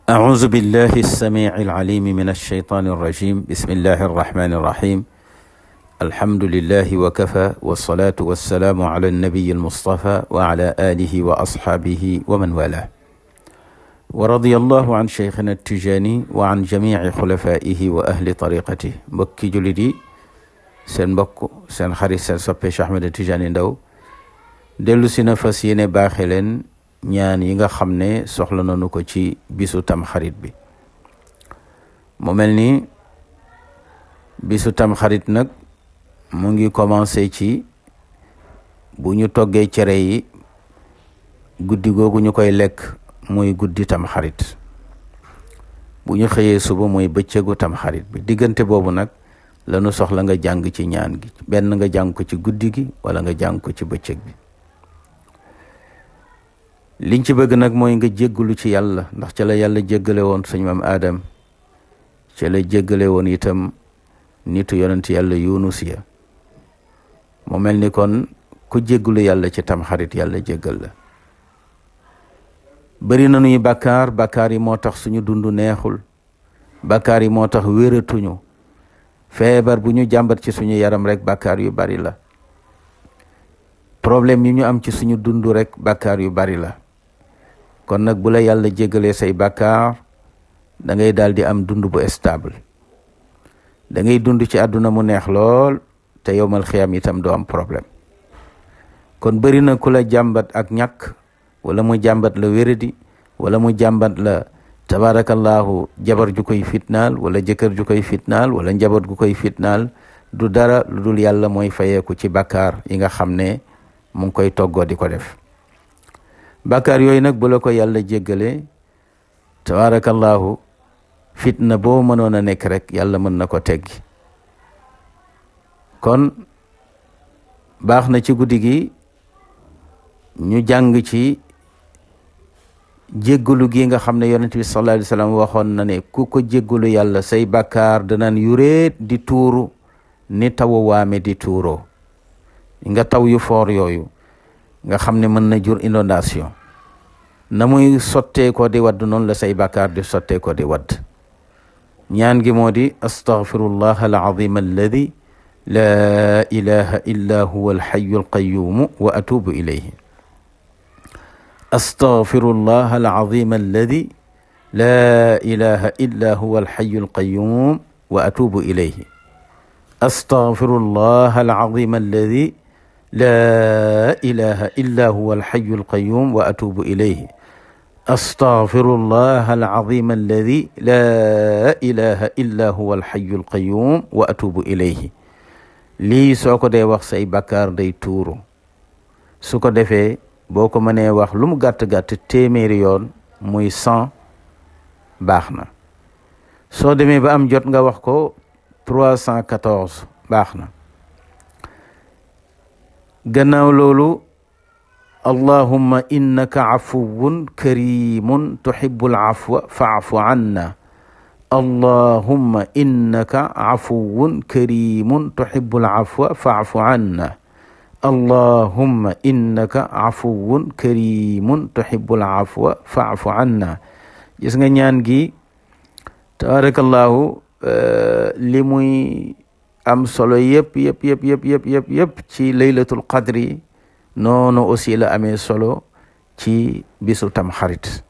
أعوذ بالله السميع العليم من الشيطان الرجيم بسم الله الرحمن الرحيم الحمد لله وكفى والصلاة والسلام على النبي المصطفى وعلى آله وأصحابه ومن والاه ورضي الله عن شيخنا التجاني وعن جميع خلفائه وأهل طريقته mbokki jullit yi seen mbokk seen xarit seen soppe Cheikh Ahmed Tidiane Ndao dellu si na fas yéene baaxe leen ñaan yi nga xam ne soxla nañu ko ci bisu tamxarit bi mu mel ni bisu tamxarit nag mu ngi commencé ci bu ñu toggee cere yi guddi googu ñu koy lekk muy guddi tamxarit bu ñu xëyee suba muy bëccëgu tamxarit bi diggante boobu nag lanu soxla nga jàng ci ñaan gi benn nga jàng ko ci guddi gi wala nga jàng ko ci bëccëg bi liñ ci bëgg nag mooy nga jéggalu ci yàlla ndax ca la yàlla jéggale woon suñu maam Aadam ca la jéggale woon itam nitu yonent yàlla Yunus ya mu mel ni kon ku jéggalu yàlla ci tamxarit yàlla jéggal la bëri na nuy bàkkaar yi moo tax suñu dund neexul bàkkaar yi moo tax wératuñu feebar bu ñu jàmbat ci suñu yaram rek bàkkaar yu bari la problème yi ñu am ci suñu dund rek bàkkaar yu bari la kon nag bu la yàlla jéggalee say bàkkaar da ngay daal di am dund bu stable da ngay dund ci àdduna mu neex lool te yowmal xiyam itam doo am problème kon bëri na ku la jàmbat ak ñàkk wala mu jàmbat la wéradi wala mu jàmbat la tabarakallahu jabar ju koy fitnaal wala jëkkër ju koy fitnaal wala njaboot gu koy fitnaal du dara lu dul yàlla mooy fayeeku ci bàkkaar yi nga xam ne mu ngi koy toggoo di ko def bàkkaar yooyu nag bu la ko yàlla jéggale tabarakallahu fitna boo mënoon a nekk rek yàlla mën na ko teggi kon baax na ci guddi gi ñu jàng ci jéggalu gi nga xam ne yonent bi sallallahu alayhi wa sallam waxoon na ne ku ko jéggalu yàlla say bàkkaar danaan yuréet di tuuru ni tawu waame di tuuroo nga taw yu foor yooyu nga xam ne mën na jur inondation na muy sottee ko di wadd noonu la say bàkkaar di sottee ko di wadd ñaan gi moo di astaghfirullah alazim alladi laa ilaha illa huwa alxayu alqayumu wa atubu ilayhi astaghfirullah alazim alladi laa ilaha illa huwa alxayu alqayum wa atubu ilayhi astaghfirullah alazim alladi laa ilaha illa huwa alxayu alqayum wa atubu ilayhi astaghfirullah alazim alladi laa ilaha illa huwa alxayu alqayum wa atubu ilayhi lii soo ko dee wax say bàkkaar day tuuru su ko defee boo ko mënee wax lu mu gàtt-gàtt téeméeri yoon muy 100 baax na soo demee ba am jot nga wax ko 314 baax na gannaaw loolu allahumma innaka afuwun karimun tuhibbul afwa fa'fu anna allahumma innaka afuwun karimun tuhibbul afwa fa'fu anna allahumma innaka afuwun karimun tuhibbul afwa fa'fu anna gis nga ñaan gi tabarakallahu li muy am solo yëpp ci laylatul qadri noonu aussi la amee solo ci bisu tamxarit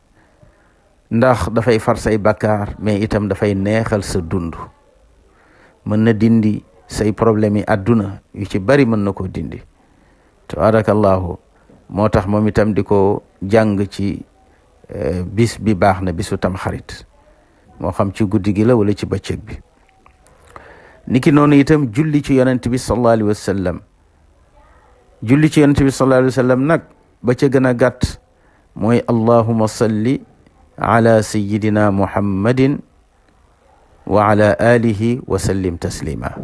ndax dafay far say bakkaar mais itam dafay neexal sa dund mën na dindi say problème yi àdduna yu ci bari mën na ko dindi tabarakallahu moo tax moom itam di ko jàng ci bis bi baax na bisu tamxarit moo xam ci guddi gi la wala ci bëccëg bi niki noonu itam julli ci yonent bi sallallahu alayhi wa sallam julli ci yonent bi sallallahu alayhi wa sallam nag ba ca gën a gàtt mooy allahumma salli ala sayyidina muhammadin wa ala alihi wa sallim taslima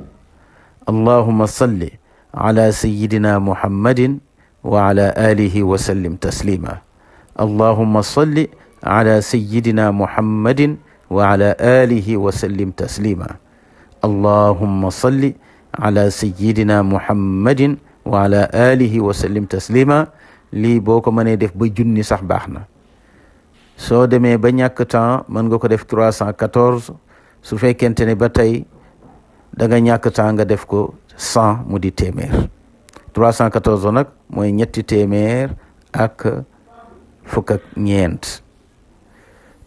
allahumma salli ala sayyidina muhammadin wa ala alihi wa sallim taslima allahumma salli ala sayyidina muhammadin wa ala alihi wa sallim taslima allahumma salli ala sayyidina muhammadin wa ala alihi wa sallim taslima lii boo ko mënee def ba junni sax baax na soo demee ba ñàkk temps mën nga ko def 314 su fekkente ne ba tey da nga ñàkk temps nga def ko 100 mu di téeméer 314 nag mooy ñetti téeméer ak fukk ak ñeent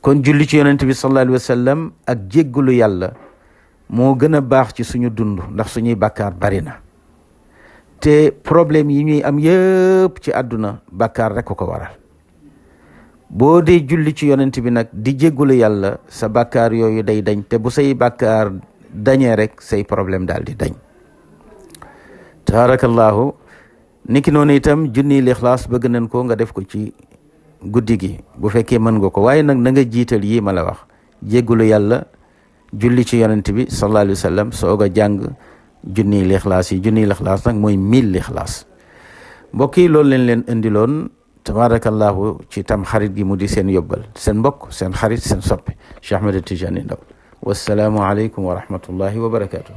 kon julli ci yonent bi sallallahu alayhi wa sallam ak jéggalu yàlla moo gën a baax ci suñu dund ndax suñuy bàkkaar bari na te problème yi ñuy am yëpp ci àdduna bàkkaar rek ko waral boo dee julli ci yonent bi nag di jéggalu yàlla sa bàkkaar yooyu day dañ te bu say bàkkaar dañee rek say problème daal di dañ tabarakallahu niki noonu itam junniy lixlaas bëgg nañ ko nga def ko ci guddi gi bu fekkee mën nga ko waaye nag na nga jiital yii ma la wax jéggalu yàlla julli ci yonent bi sallallahu alayhi wa sallam soog a jàng junniy lixlaas yi junniy lixlaas nag mooy 1000 lixlaas mbokk yi loolu leen indiloon tabarakallahu ci tam xarit gi mu di seen yóbbal seen mbokk seen xarit seen soppe Cheikh Ahmed Tidiane Ndao wassalaamu aleykum wa rahmatullahi wa barakatuh